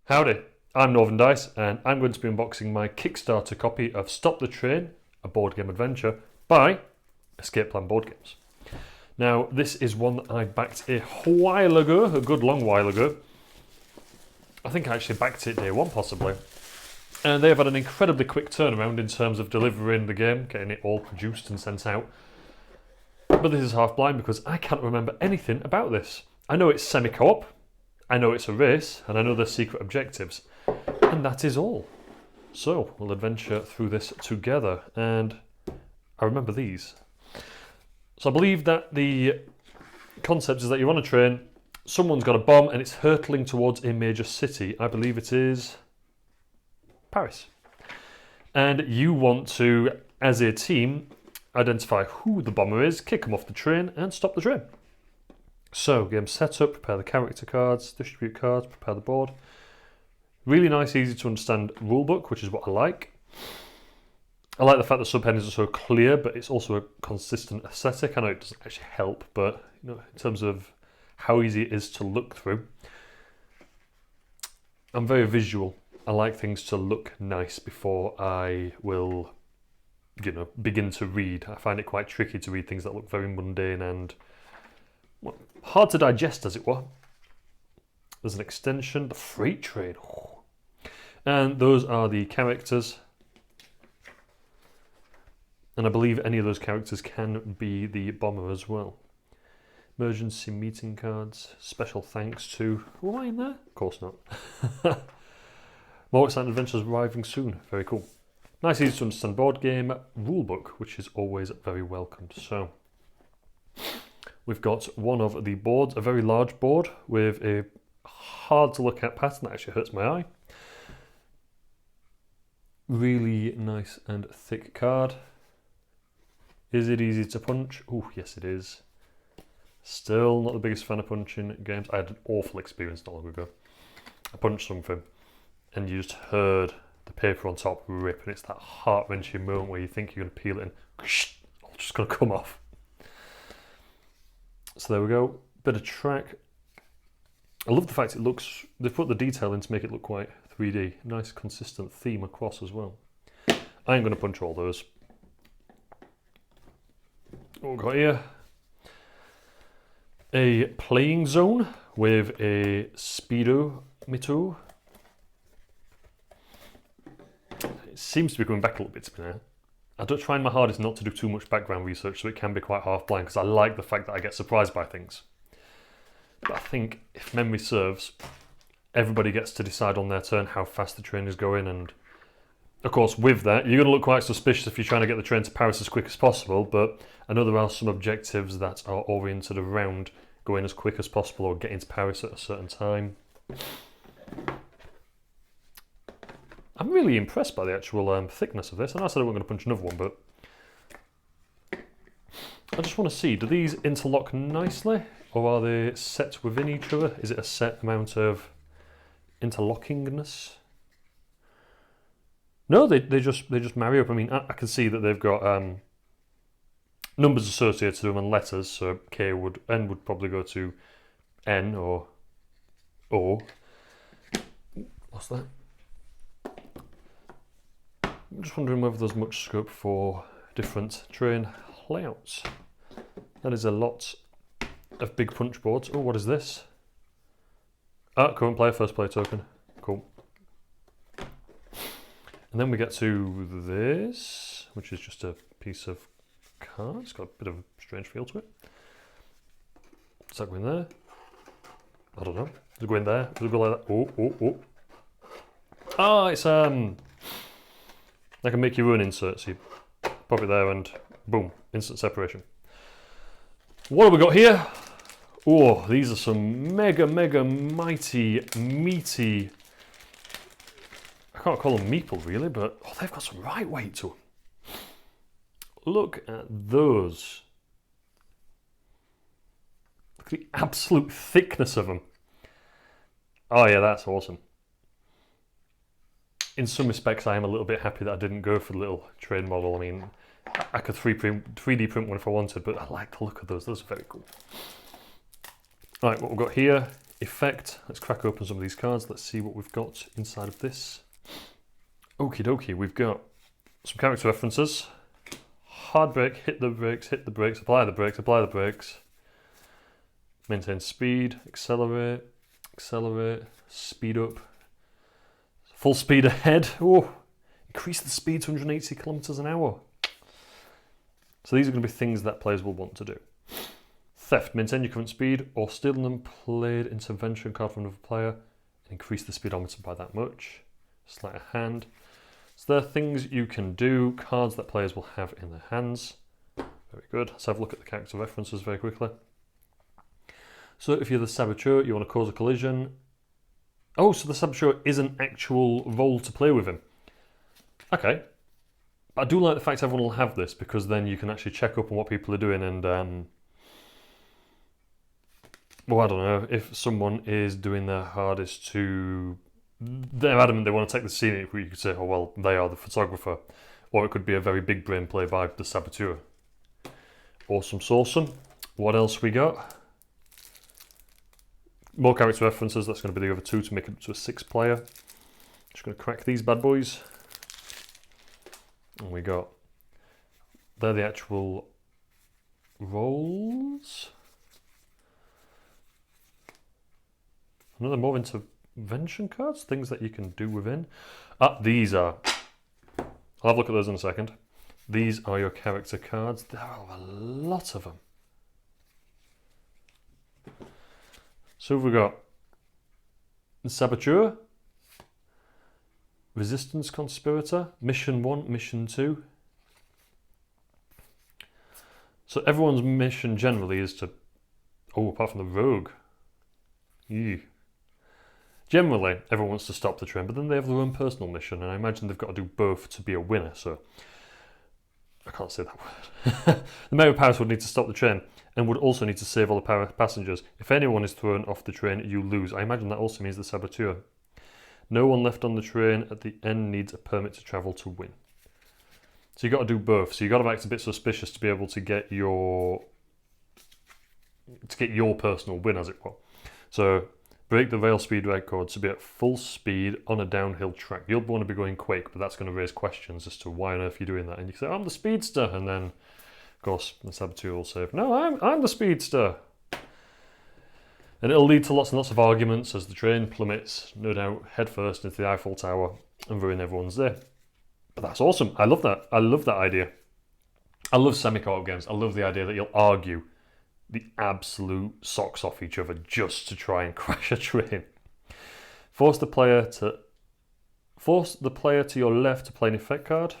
Howdy, I'm Northern Dice and I'm going to be unboxing my Kickstarter copy of Stop the Train, a board game adventure by Escape Plan Board Games. Now this is one that I backed a while ago, a good long while ago. I think I actually backed it day one possibly. And they have had an incredibly quick turnaround in terms of delivering the game, getting it all produced and sent out. But this is half blind because I can't remember anything about this. I know it's semi-co-op, I know it's a race, and I know there's secret objectives. And that is all. So, we'll adventure through this together. And I remember these. So I believe that the concept is that you're on a train, someone's got a bomb and it's hurtling towards a major city. I believe it is Paris. And you want to, as a team, identify who the bomber is, kick them off the train and stop the train. So, game setup, prepare the character cards, distribute cards, prepare the board. Really nice, easy to understand rulebook, which is what I like. I like the fact that subheadings are so clear, but it's also a consistent aesthetic. I know it doesn't actually help, but in terms of how easy it is to look through, I'm very visual. I like things to look nice before I will, begin to read. I find it quite tricky to read things that look very mundane and hard to digest, as it were. There's an extension, the freight train. And those are the characters. And I believe any of those characters can be the bomber as well. Emergency meeting cards, special thanks to... Am I in there? Of course not. More exciting adventures arriving soon. Very cool. Nice, easy to understand board game rulebook, which is always very welcomed. So, we've got one of the boards, a very large board with a hard to look at pattern that actually hurts my eye. Really nice and thick card. Is it easy to punch? Oh, yes it is. Still not the biggest fan of punching games. I had an awful experience not long ago. I punched something and you just heard the paper on top rip, and it's that heart-wrenching moment where you think you're going to peel it and it's just going to come off. So there we go, bit of track. I love the fact they've put the detail in to make it look quite 3D. Nice consistent theme across as well. I ain't going to punch all those. What we've got here? A playing zone with a speedometer. It seems to be going back a little bit to me now. I don't try my hardest not to do too much background research, so it can be quite half blind, because I like the fact that I get surprised by things. But I think, if memory serves, everybody gets to decide on their turn how fast the train is going, and of course with that, you're going to look quite suspicious if you're trying to get the train to Paris as quick as possible, but I know there are some objectives that are oriented around going as quick as possible or getting to Paris at a certain time. I'm really impressed by the actual thickness of this. I know I said I wasn't going to punch another one, but I just want to see, do these interlock nicely, or are they set within each other? Is it a set amount of interlockingness? No, they just marry up. I mean, I can see that they've got numbers associated to them and letters, so N would probably go to N or O. What's that? I'm just wondering whether there's much scope for different train layouts. That is a lot of big punch boards. Oh, what is this? Current player, first player token. Cool. And then we get to this, which is just a piece of card. It's got a bit of a strange feel to it. Does that go in there? I don't know. Does it go in there? Does it go like that? Oh. Ah, it's I can make your own insert, so you pop it there and boom, instant separation. What have we got here? Oh, these are some mega mighty, meaty, I can't call them meeple really, but they've got some right weight to them. Look at those. Look at the absolute thickness of them. Oh yeah, that's awesome. In some respects, I am a little bit happy that I didn't go for the little train model. I mean, I could 3D print one if I wanted, but I like the look of those. Those are very cool. Right, what we've got here effect. Let's crack open some of these cards. Let's see what we've got inside of this. Okie dokie, we've got some character references. Hard brake, hit the brakes, apply the brakes, apply the brakes. Maintain speed, accelerate, speed up. Full speed ahead. Oh, increase the speed to 180 kilometers an hour. So these are going to be things that players will want to do. Theft, maintain your current speed, or steal an unplayed intervention card from another player and increase the speedometer by that much. Sleight of hand. So there are things you can do, cards that players will have in their hands. Very good. Let's have a look at the character references very quickly. So if you're the saboteur, you want to cause a collision. Oh, so the saboteur is an actual role to play with him. Okay. But I do like the fact everyone will have this, because then you can actually check up on what people are doing and, well, I don't know, if someone is doing their hardest to... They're adamant they want to take the scene, you could say, oh, well, they are the photographer. Or it could be a very big brain play by the saboteur. Awesome. What else we got? More character references. That's going to be the other two to make it up to a 6-player. Just going to crack these bad boys. And we got... They're the actual roles. Another more intervention cards, things that you can do within. These are... I'll have a look at those in a second. These are your character cards. There are a lot of them. So we've got the Saboteur, Resistance Conspirator, Mission 1, Mission 2. So everyone's mission generally is to... Oh, apart from the Rogue. Ew. Generally, everyone wants to stop the train, but then they have their own personal mission, and I imagine they've got to do both to be a winner, so... I can't say that word. The Mayor of Paris would need to stop the train, and would also need to save all the passengers. If anyone is thrown off the train, you lose. I imagine that also means the saboteur. No one left on the train at the end needs a permit to travel to win. So you've got to do both. So you've got to act a bit suspicious to be able to get your personal win, as it were. So break the rail speed record to be at full speed on a downhill track. You'll want to be going quick, but that's going to raise questions as to why on earth you're doing that. And you say, I'm the speedster, and then, of course, the saboteur will say, no, I'm the speedster. And it'll lead to lots and lots of arguments as the train plummets, no doubt, headfirst into the Eiffel Tower and ruin everyone's day. But that's awesome. I love that. I love that idea. I love semi-co-op games. I love the idea that you'll argue the absolute socks off each other just to try and crash a train. Force the player to your left to play an effect card.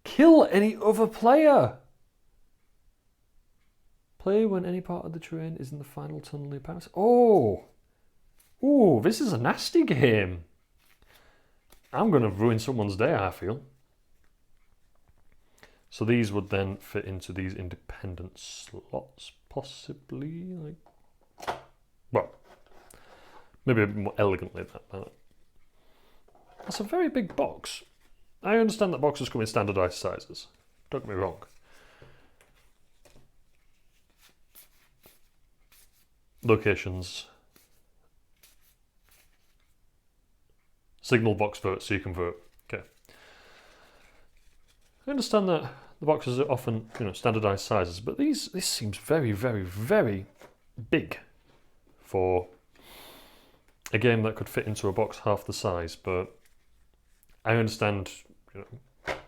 Kill any other player. Play when any part of the train is in the final tunnel near Paris. Oh, this is a nasty game. I'm going to ruin someone's day, I feel. So these would then fit into these independent slots, possibly. Well, maybe a bit more elegantly than that. That's a very big box. I understand that boxes come in standardised sizes. Don't get me wrong. Locations. Signal box vote, so you can vote. Okay. I understand that the boxes are often, standardised sizes, but this seems very, very, very big for a game that could fit into a box half the size. But I understand,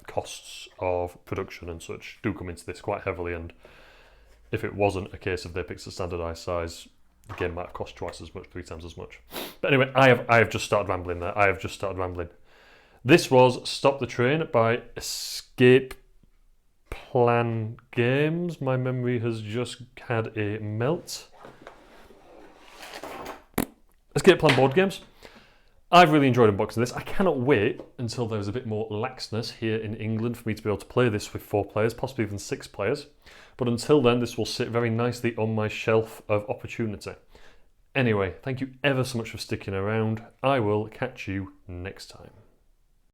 costs of production and such do come into this quite heavily, and if it wasn't a case of they picked a standardised size, the game might have cost twice as much, 3 times as much. But anyway, I have just started rambling there. This was Stop the Train by Escape Plan Games. My memory has just had a melt. Escape Plan Board Games. I've really enjoyed unboxing this. I cannot wait until there's a bit more laxness here in England for me to be able to play this with 4 players, possibly even 6 players. But until then, this will sit very nicely on my shelf of opportunity. Anyway, thank you ever so much for sticking around. I will catch you next time.